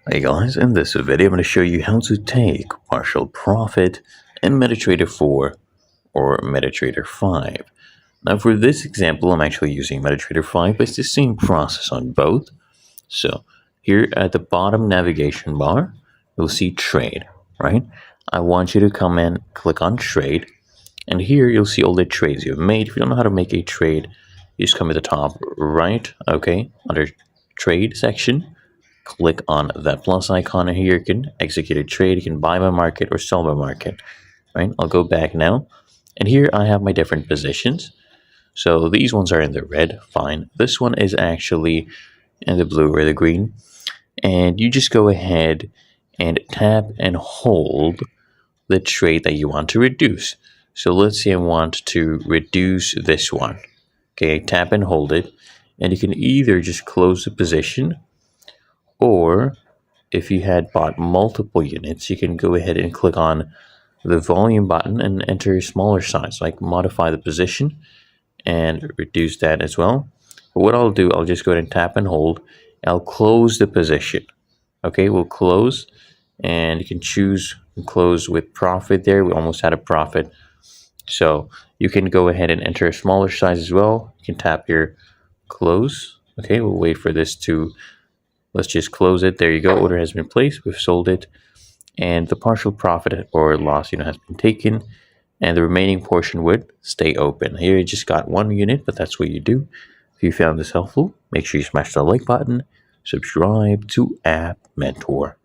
Hey guys, in this video I'm going to show you how to take partial profit in MT4 or MT4 5. Now for this example I'm actually using MT4 5, but it's the same process on both. So here at the bottom navigation bar you'll see trade, right? I want you to come in, click on trade, and here you'll see all the trades you've made. If you don't know how to make a trade, you just come to the top right, okay, under trade section. Click on that plus icon here. You can execute a trade. You can buy by market or sell by market, right? I'll go back now. And here I have my different positions. So these ones are in the red, fine. This one is actually in the blue or the green. And you just go ahead and tap and hold the trade that you want to reduce. So let's say I want to reduce this one. Okay, tap and hold it. And you can either just close the position, or if you had bought multiple units, you can go ahead and click on the volume button and enter a smaller size, like modify the position and reduce that as well. But what I'll do, I'll just go ahead and tap and hold. I'll close the position. Okay, we'll close, and you can choose close with profit there. We almost had a profit. So you can go ahead and enter a smaller size as well. You can tap here, close. Okay, we'll wait for this to, let's just close it. There you go. Order has been placed. We've sold it. And the partial profit or loss, has been taken. And the remaining portion would stay open. Here you just got one unit, but that's what you do. If you found this helpful, make sure you smash the like button. Subscribe to App Mentor.